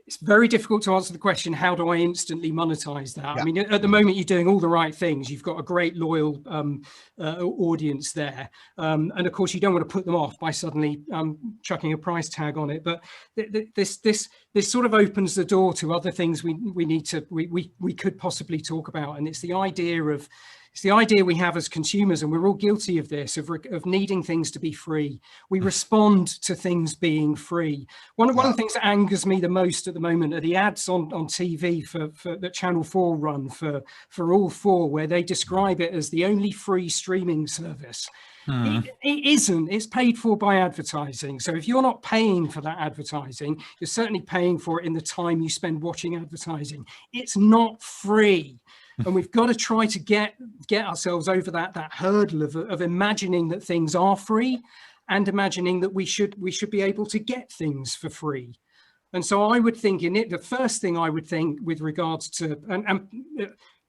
It's very difficult to answer the question, how do I instantly monetize that? Yeah. I mean, at the moment, you're doing all the right things. You've got a great loyal audience there. And of course, you don't want to put them off by suddenly chucking a price tag on it. But this sort of opens the door to other things we could possibly talk about. And it's the idea we have as consumers, and we're all guilty of this, of needing things to be free. We respond to things being free. One of the things that angers me the most at the moment are the ads on TV for that Channel 4 run for All 4, where they describe it as the only free streaming service. It isn't. It's paid for by advertising. So if you're not paying for that advertising, you're certainly paying for it in the time you spend watching advertising. It's not free. And we've got to try to get ourselves over that hurdle of imagining that things are free and imagining that we should be able to get things for free. And so I would think the first thing I would think with regards to and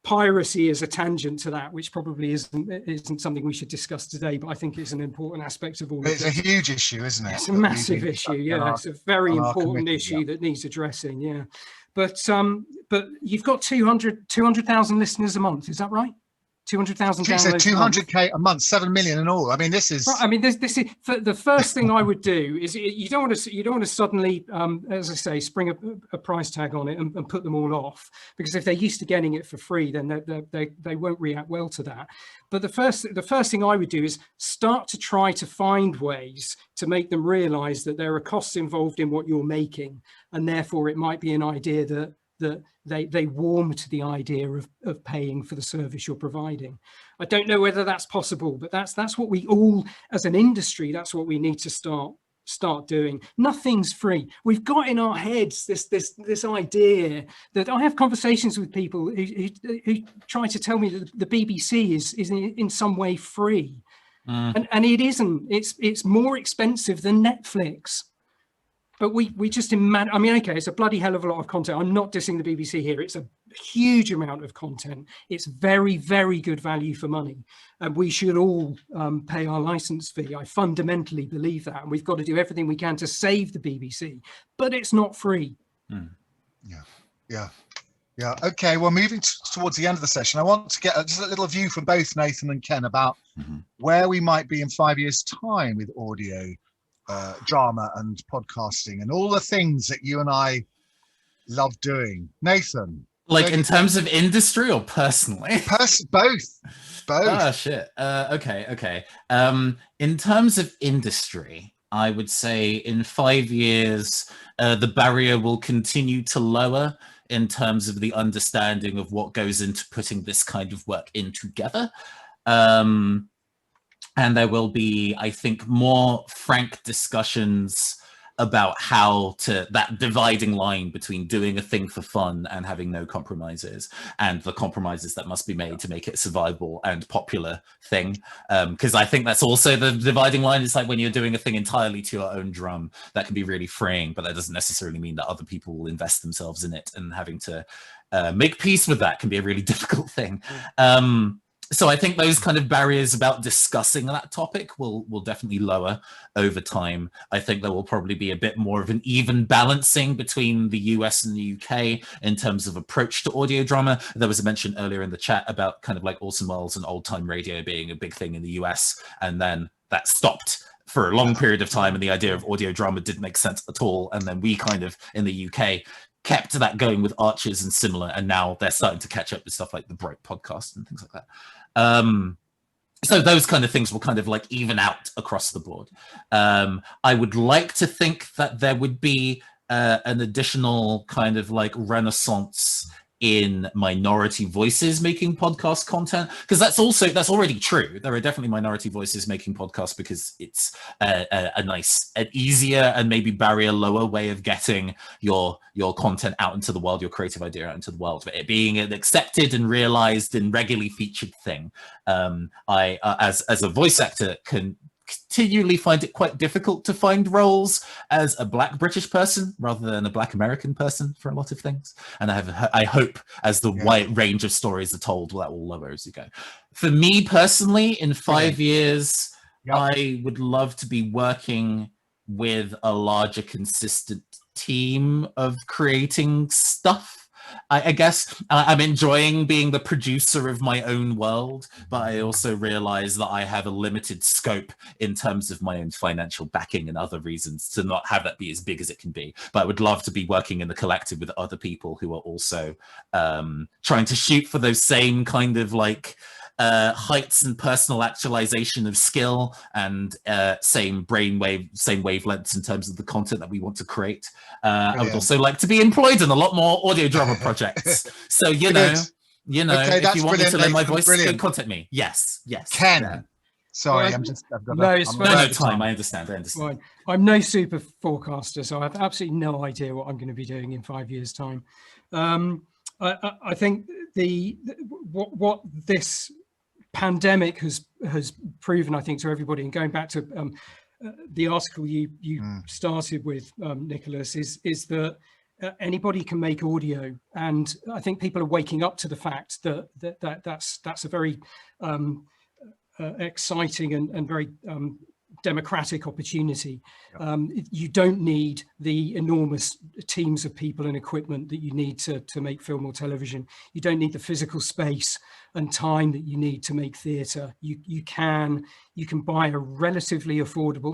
piracy is a tangent to that, which probably isn't something we should discuss today, but I think it's an important aspect of all. It's a huge issue, isn't it? It's a massive issue. Yeah, it's a very important issue that needs addressing. Yeah. But you've got 200,000 listeners a month. Is that right? 200,000 downloads. 200k a month, 7 million in all. I mean, this is. I mean, this is the first thing I would do is you don't want to suddenly, as I say, spring a price tag on it and put them all off, because if they're used to getting it for free, then they won't react well to that. But the first thing I would do is start to try to find ways to make them realise that there are costs involved in what you're making, and therefore it might be an idea that they warm to the idea of paying for the service you're providing. I don't know whether that's possible, but that's what we all, as an industry, that's what we need to start doing. Nothing's free. We've got in our heads this idea that I have conversations with people who try to tell me that the BBC is in some way free, and it isn't. It's more expensive than Netflix. But we just imagine, I mean, okay, it's a bloody hell of a lot of content. I'm not dissing the BBC here. It's a huge amount of content. It's very, very good value for money. And we should all pay our license fee. I fundamentally believe that. And we've got to do everything we can to save the BBC. But it's not free. Yeah. Okay, well, moving towards the end of the session, I want to get just a little view from both Nathan and Ken about where we might be in 5 years' time with audio. Drama and podcasting and all the things that you and I love doing. Nathan. Like in terms of industry or personally? Both. Oh shit. Okay. In terms of industry, I would say in 5 years, the barrier will continue to lower in terms of the understanding of what goes into putting this kind of work in together. And there will be, I think, more frank discussions about how to, that dividing line between doing a thing for fun and having no compromises, and the compromises that must be made to make it a survivable and popular thing. Because I think that's also the dividing line. It's like when you're doing a thing entirely to your own drum, that can be really freeing, but that doesn't necessarily mean that other people will invest themselves in it, and having to make peace with that can be a really difficult thing. So I think those kind of barriers about discussing that topic will definitely lower over time. I think there will probably be a bit more of an even balancing between the US and the UK in terms of approach to audio drama. There was a mention earlier in the chat about kind of like Orson Welles and old time radio being a big thing in the US, and then that stopped for a long period of time, and the idea of audio drama didn't make sense at all. And then we kind of, in the UK, kept that going with Archers and similar, and now they're starting to catch up with stuff like the Bright podcast and things like that. So those kind of things will kind of like even out across the board. I would like to think that there would be an additional kind of like renaissance in minority voices making podcast content, because that's already true. There are definitely minority voices making podcasts because it's a nice, an easier and maybe barrier lower way of getting your content out into the world, your creative idea out into the world, but it being an accepted and realized and regularly featured thing. I as a voice actor can continually find it quite difficult to find roles as a Black British person rather than a Black American person for a lot of things. And I hope as the wide range of stories are told, that will lower as you go. For me personally, in 5 years, I would love to be working with a larger, consistent team of creating stuff. I guess I'm enjoying being the producer of my own world, but I also realize that I have a limited scope in terms of my own financial backing and other reasons to not have that be as big as it can be. But I would love to be working in the collective with other people who are also trying to shoot for those same kind of like heights and personal actualization of skill and same wavelengths in terms of the content that we want to create. I would also like to be employed in a lot more audio drama projects. So you know, okay, if you want me to learn my voice, go contact me. Yes. Ken. Yeah. Sorry, well, I've got no time. I understand. Fine. I'm no super forecaster, so I have absolutely no idea what I'm going to be doing in 5 years' time. I think what this pandemic has proven, I think, to everybody, and going back to the article you started with, Nicholas, is that anybody can make audio, and I think people are waking up to the fact that's a very exciting and very democratic opportunity. You don't need the enormous teams of people and equipment that you need to make film or television. You don't need the physical space and time that you need to make theatre. You can buy a relatively affordable,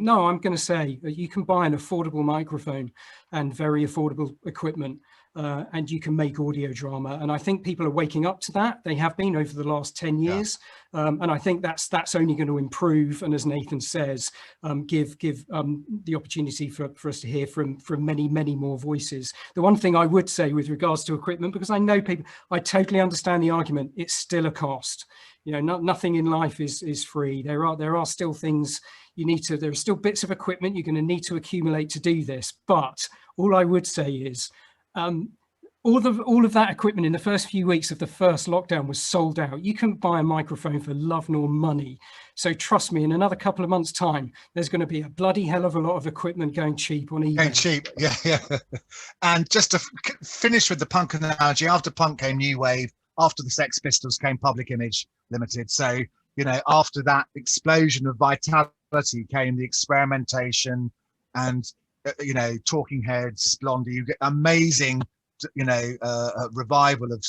you can buy an affordable microphone and very affordable equipment, and you can make audio drama. And I think people are waking up to that. They have been over the last 10 years. And I think that's only going to improve. And as Nathan says, give the opportunity for us to hear from many, many more voices. The one thing I would say with regards to equipment, because I know people, I totally understand the argument, it's still a cost. You know, nothing in life is free. There are still things there are still bits of equipment you're going to need to accumulate to do this. But all I would say is, all of that equipment in the first few weeks of the first lockdown was sold out. You couldn't buy a microphone for love nor money. So trust me, in another couple of months' time, there's going to be a bloody hell of a lot of equipment going cheap on eBay. Going cheap, yeah. And just to finish with the punk analogy, after punk came New Wave, after the Sex Pistols came Public Image Limited. So, you know, after that explosion of vitality came the experimentation and Talking Heads, Blondie. You get amazing, revival of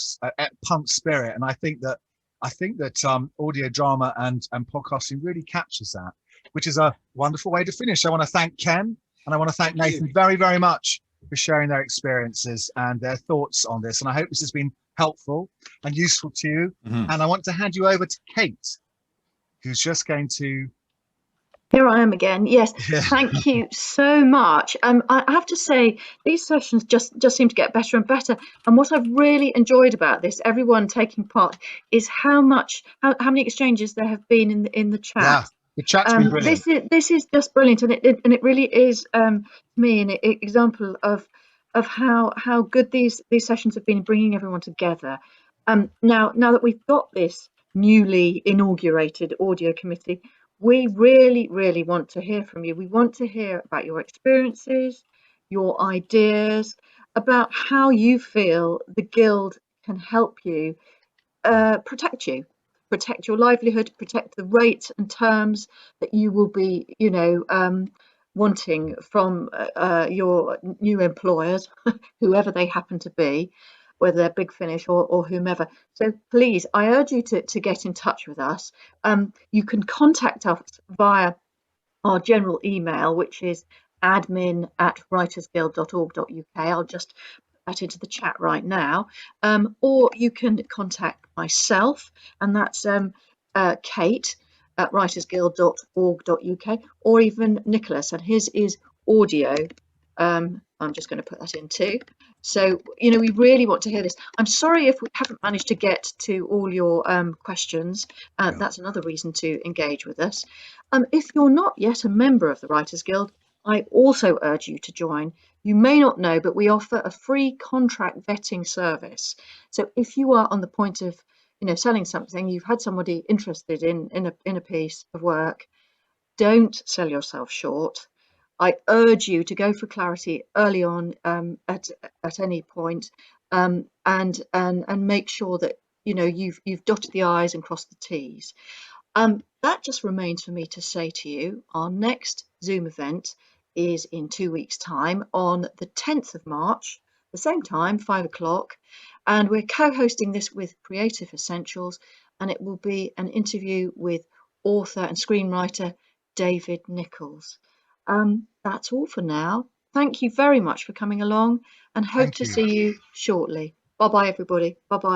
punk spirit, and I think that audio drama and podcasting really captures that, which is a wonderful way to finish. I want to thank Ken and I want to thank Nathan very, very much for sharing their experiences and their thoughts on this. And I hope this has been helpful and useful to you. Mhm. And I want to hand you over to Kate, who's just going to. Here I am again. Yes, Yeah. thank you so much. I have to say, these sessions just seem to get better and better. And what I've really enjoyed about this, everyone taking part, is how many exchanges there have been in the chat. Yeah, the chat's been brilliant. This is just brilliant, and it really is to me an example of how good these sessions have been bringing everyone together. Now that we've got this newly inaugurated audio committee, we really want to hear from you. We want to hear about your experiences, your ideas, about how you feel the Guild can help you protect your livelihood, protect the rates and terms that you will be, wanting from your new employers, whoever they happen to be, whether they're Big Finish or whomever. So please, I urge you to get in touch with us. You can contact us via our general email, which is admin@writersguild.org.uk. I'll just put that into the chat right now. Or you can contact myself, and that's Kate at writersguild.org.uk, or even Nicholas, and his is audio. I'm just going to put that in too. So, we really want to hear this. I'm sorry if we haven't managed to get to all your questions. That's another reason to engage with us. If you're not yet a member of the Writers Guild, I also urge you to join. You may not know, but we offer a free contract vetting service. So if you are on the point of, selling something, you've had somebody interested in a piece of work, don't sell yourself short. I urge you to go for clarity early on at any point, and make sure that you've dotted the I's and crossed the T's. That just remains for me to say to you, our next Zoom event is in 2 weeks' time on the 10th of March, the same time, 5 o'clock, and we're co-hosting this with Creative Essentials, and it will be an interview with author and screenwriter David Nichols. That's all for now. Thank you very much for coming along, and hope to see you shortly. Bye-bye, everybody. Bye-bye.